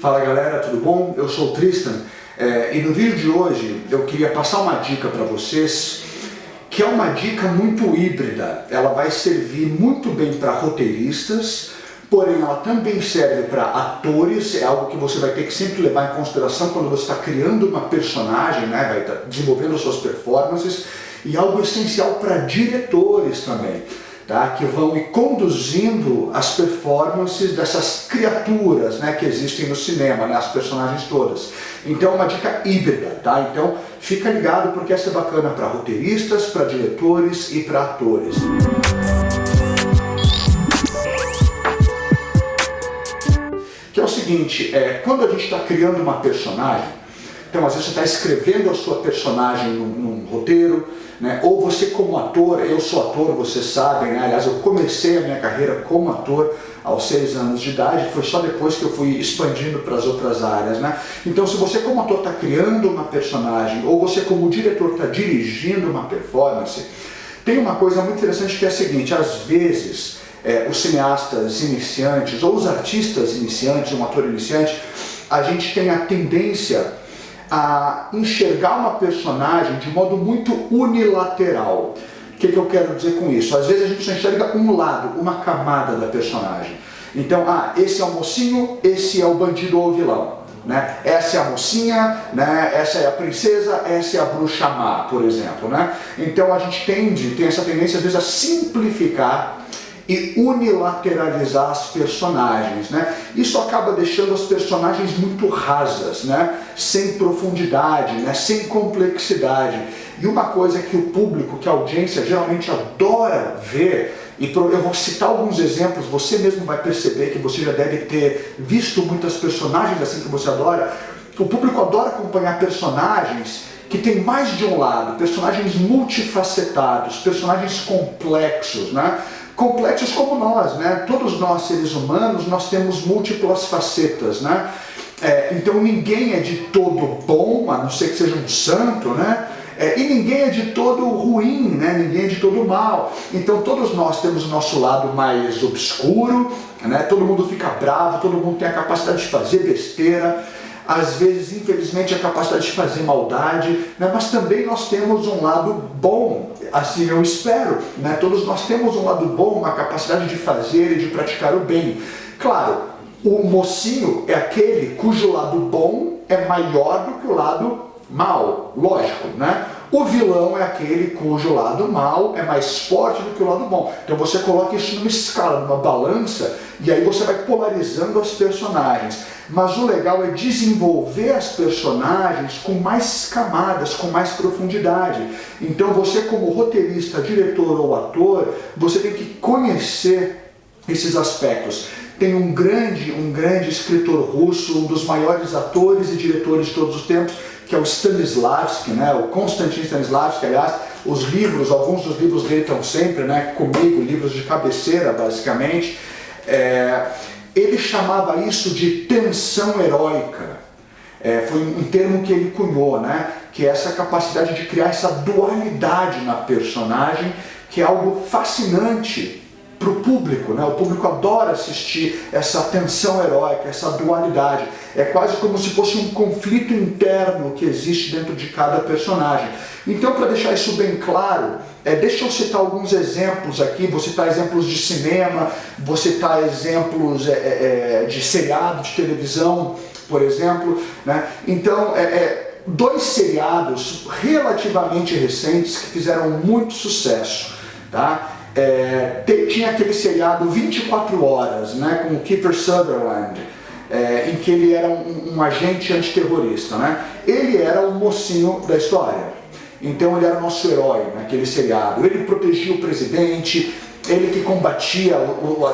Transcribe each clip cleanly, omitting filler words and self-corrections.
Fala galera, tudo bom? Eu sou o Tristan e no vídeo de hoje eu queria passar uma dica para vocês que é uma dica muito híbrida. Ela vai servir muito bem para roteiristas, porém ela também serve para atores. É algo que você vai ter que sempre levar em consideração quando você está criando uma personagem, né? Vai estar desenvolvendo suas performances, e algo essencial para diretores também. Tá, que vão ir conduzindo as performances dessas criaturas, né, que existem no cinema, né, as personagens todas. Então é uma dica híbrida, tá? Então fica ligado porque essa é bacana para roteiristas, para diretores e para atores. Que é o seguinte, quando a gente está criando uma personagem, então às vezes você está escrevendo a sua personagem num roteiro, né? Ou você como ator, eu sou ator, vocês sabem, né? Aliás, eu comecei a minha carreira como ator aos 6 anos de idade, foi só depois que eu fui expandindo para as outras áreas, né? Então se você como ator está criando uma personagem, ou você como diretor está dirigindo uma performance, tem uma coisa muito interessante que é a seguinte: às vezes os cineastas iniciantes, ou os artistas iniciantes, um ator iniciante, a gente tem a tendência a enxergar uma personagem de modo muito unilateral. O que eu quero dizer com isso? Às vezes a gente só enxerga um lado, uma camada da personagem. Então, esse é o mocinho, esse é o bandido ou o vilão, né? Essa é a mocinha, né? Essa é a princesa, essa é a bruxa má, por exemplo, né? Então a gente tem essa tendência às vezes a simplificar e unilateralizar as personagens, né? Isso acaba deixando as personagens muito rasas, né? Sem profundidade, né? Sem complexidade. E uma coisa que o público, que a audiência geralmente adora ver, e eu vou citar alguns exemplos, você mesmo vai perceber que você já deve ter visto muitas personagens assim que você adora. O público adora acompanhar personagens que tem mais de um lado, personagens multifacetados, personagens complexos, né? Complexos como nós, né? Todos nós, seres humanos, nós temos múltiplas facetas, né? Então ninguém é de todo bom, a não ser que seja um santo, né? E ninguém é de todo ruim, né? Ninguém é de todo mal. Então todos nós temos o nosso lado mais obscuro, né? Todo mundo fica bravo, todo mundo tem a capacidade de fazer besteira, às vezes, infelizmente, a capacidade de fazer maldade, né? Mas também nós temos um lado bom, assim eu espero, né? Todos nós temos um lado bom, uma capacidade de fazer e de praticar o bem. Claro, o mocinho é aquele cujo lado bom é maior do que o lado mal, lógico, né? O vilão é aquele cujo lado mal é mais forte do que o lado bom. Então você coloca isso numa escala, numa balança, e aí você vai polarizando as personagens. Mas o legal é desenvolver as personagens com mais camadas, com mais profundidade. Então você como roteirista, diretor ou ator, você tem que conhecer esses aspectos. Tem um grande escritor russo, um dos maiores atores e diretores de todos os tempos, que é o Stanislavski, né? O Konstantin Stanislavski. Aliás, os livros, alguns dos livros dele estão sempre, né, comigo, livros de cabeceira basicamente. Ele chamava isso de tensão heróica. Foi um termo que ele cunhou, né? Que é essa capacidade de criar essa dualidade na personagem, que é algo fascinante para o público, né? O público adora assistir essa tensão heróica, essa dualidade. É quase como se fosse um conflito interno que existe dentro de cada personagem. Então, para deixar isso bem claro, deixa eu citar alguns exemplos aqui. Vou citar exemplos de cinema, vou citar exemplos de seriado, de televisão, por exemplo, né? Então, dois seriados relativamente recentes que fizeram muito sucesso, tá? Tinha aquele seriado 24 Horas, né, com o Kiefer Sutherland, em que ele era um agente antiterrorista, né? Ele era o mocinho da história, então ele era o nosso herói naquele seriado. Ele protegia o presidente, ele que combatia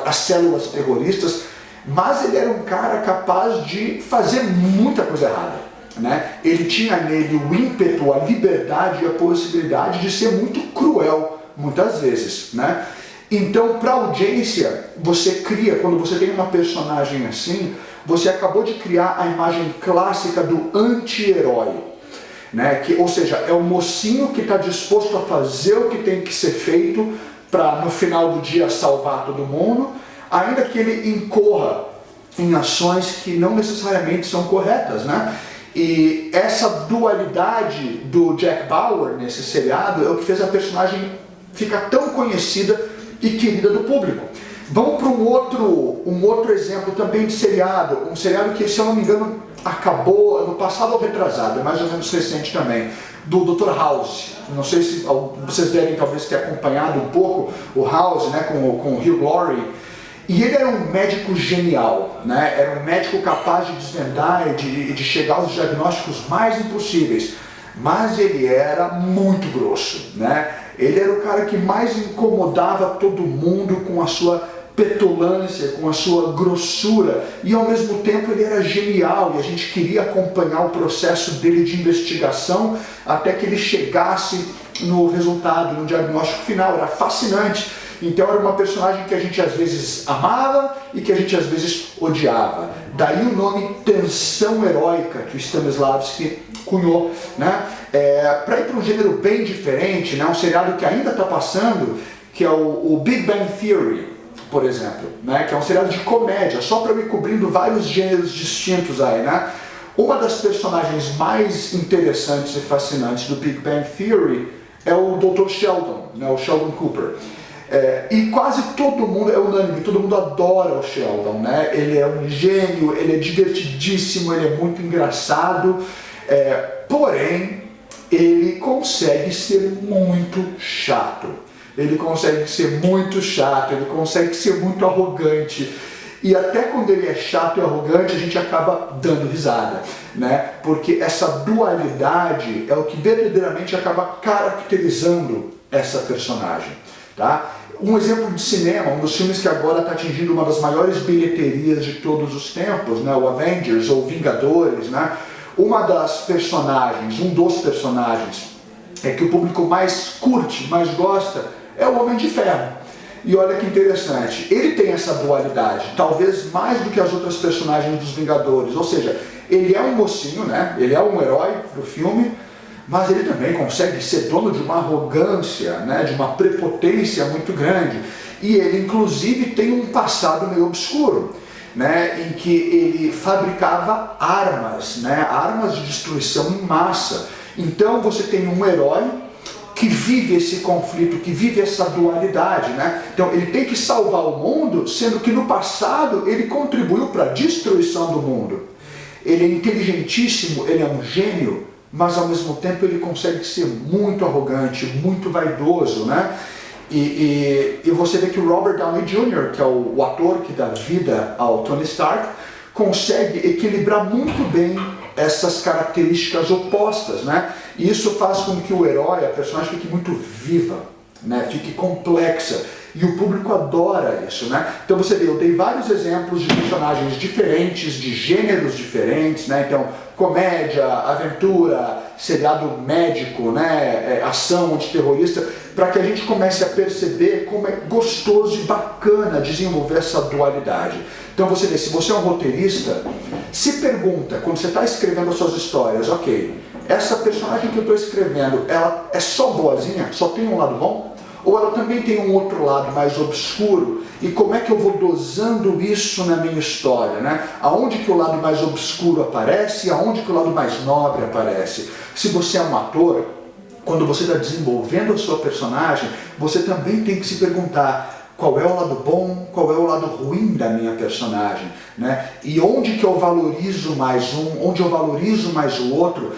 as células terroristas, mas ele era um cara capaz de fazer muita coisa errada, né? Ele tinha nele o ímpeto, a liberdade e a possibilidade de ser muito cruel, muitas vezes, né? Então, para a audiência, você cria, quando você tem uma personagem assim, você acabou de criar a imagem clássica do anti-herói, né? Ou seja, é o mocinho que está disposto a fazer o que tem que ser feito para, no final do dia, salvar todo mundo, ainda que ele incorra em ações que não necessariamente são corretas, né? E essa dualidade do Jack Bauer nesse seriado é o que fez a personagem ficar tão conhecida e querida do público. Vamos para um outro exemplo também de seriado, um seriado que, se eu não me engano, acabou ano passado ou retrasado, é mais ou menos recente também, do Dr. House. Não sei se vocês devem talvez ter acompanhado um pouco o House, né, com o Hugh Laurie. E ele era um médico genial, né? Era um médico capaz de desvendar e de chegar aos diagnósticos mais impossíveis, mas ele era muito grosso, né? Ele era o cara que mais incomodava todo mundo com a sua petulância, com a sua grossura, e ao mesmo tempo ele era genial e a gente queria acompanhar o processo dele de investigação até que ele chegasse no resultado, no diagnóstico final. Era fascinante. Então era uma personagem que a gente às vezes amava e que a gente às vezes odiava. Daí o nome Tensão Heróica que o Stanislavski cunhou, né? Para ir para um gênero bem diferente, né? Um seriado que ainda está passando, que é o Big Bang Theory, por exemplo, né? Que é um seriado de comédia, só para ir cobrindo vários gêneros distintos aí, né? Uma das personagens mais interessantes e fascinantes do Big Bang Theory é o Dr. Sheldon, né? O Sheldon Cooper. E quase todo mundo, é unânime, todo mundo adora o Sheldon, né? Ele é um gênio, ele é divertidíssimo, ele é muito engraçado, porém, ele consegue ser muito chato. Ele consegue ser muito chato, ele consegue ser muito arrogante. E até quando ele é chato e arrogante, a gente acaba dando risada, né? Porque essa dualidade é o que verdadeiramente acaba caracterizando essa personagem, tá? Um exemplo de cinema, um dos filmes que agora está atingindo uma das maiores bilheterias de todos os tempos, né? O Avengers ou Vingadores, né? Uma das personagens, um dos personagens que o público mais curte, mais gosta, é o Homem de Ferro. E olha que interessante, ele tem essa dualidade, talvez mais do que as outras personagens dos Vingadores, ou seja, ele é um mocinho, né? Ele é um herói do filme, mas ele também consegue ser dono de uma arrogância, né? De uma prepotência muito grande. E ele, inclusive, tem um passado meio obscuro, né? Em que ele fabricava armas, né? Armas de destruição em massa. Então você tem um herói que vive esse conflito, que vive essa dualidade, né? Então ele tem que salvar o mundo, sendo que no passado ele contribuiu para a destruição do mundo. Ele é inteligentíssimo, ele é um gênio, mas ao mesmo tempo ele consegue ser muito arrogante, muito vaidoso, né? E você vê que o Robert Downey Jr., que é o ator que dá vida ao Tony Stark, consegue equilibrar muito bem essas características opostas, né? E isso faz com que o herói, a personagem, fique muito viva, né? Fique complexa. E o público adora isso, né? Então você vê, eu dei vários exemplos de personagens diferentes, de gêneros diferentes, né? Então, comédia, aventura, seriado médico, né? Ação antiterrorista, para que a gente comece a perceber como é gostoso e bacana desenvolver essa dualidade. Então você vê, se você é um roteirista, se pergunta, quando você está escrevendo as suas histórias, ok, essa personagem que eu estou escrevendo, ela é só boazinha, só tem um lado bom? Ou ela também tem um outro lado mais obscuro? E como é que eu vou dosando isso na minha história, né? Aonde que o lado mais obscuro aparece e aonde que o lado mais nobre aparece? Se você é um ator, quando você está desenvolvendo a sua personagem, você também tem que se perguntar qual é o lado bom, qual é o lado ruim da minha personagem, né? E onde que eu valorizo mais um, onde eu valorizo mais o outro,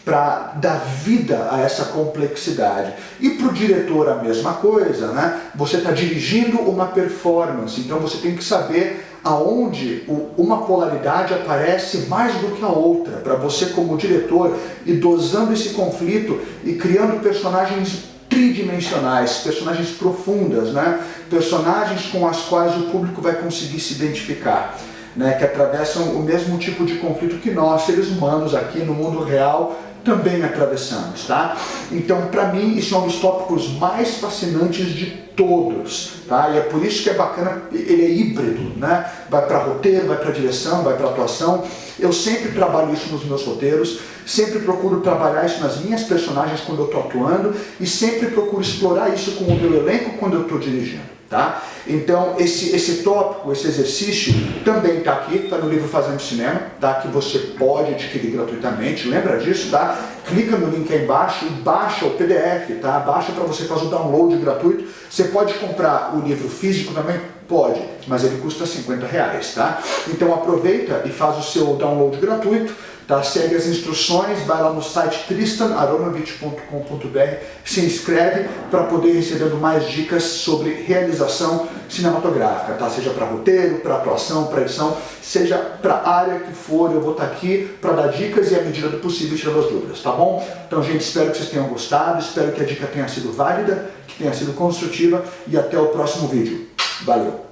para dar vida a essa complexidade. E para o diretor a mesma coisa, né? Você está dirigindo uma performance, então você tem que saber aonde uma polaridade aparece mais do que a outra, para você como diretor ir dosando esse conflito e criando personagens tridimensionais, personagens profundas, né? Personagens com as quais o público vai conseguir se identificar, né? Que atravessam o mesmo tipo de conflito que nós, seres humanos, aqui no mundo real, também atravessamos, tá? Então, para mim, isso é um dos tópicos mais fascinantes de todos, tá? E é por isso que é bacana, ele é híbrido, né? Vai para roteiro, vai para direção, vai para atuação. Eu sempre trabalho isso nos meus roteiros, sempre procuro trabalhar isso nas minhas personagens quando eu estou atuando e sempre procuro explorar isso com o meu elenco quando eu estou dirigindo. tá? Então esse tópico, esse exercício também está aqui, está no livro Fazendo Cinema, tá? Que você pode adquirir gratuitamente, lembra disso, tá? Clica no link aí embaixo e baixa o PDF, tá? Baixa para você fazer o download gratuito. Você pode comprar o livro físico também? Pode, mas ele custa R$50, tá? Então aproveita e faz o seu download gratuito, tá? Segue as instruções, vai lá no site tristanaronovich.com.br, se inscreve para poder receber mais dicas sobre realização cinematográfica, tá? Seja para roteiro, para atuação, para edição, seja para a área que for, eu vou estar aqui para dar dicas e à medida do possível tirando as dúvidas, tá bom? Então, gente, espero que vocês tenham gostado, espero que a dica tenha sido válida, que tenha sido construtiva e até o próximo vídeo. Valeu!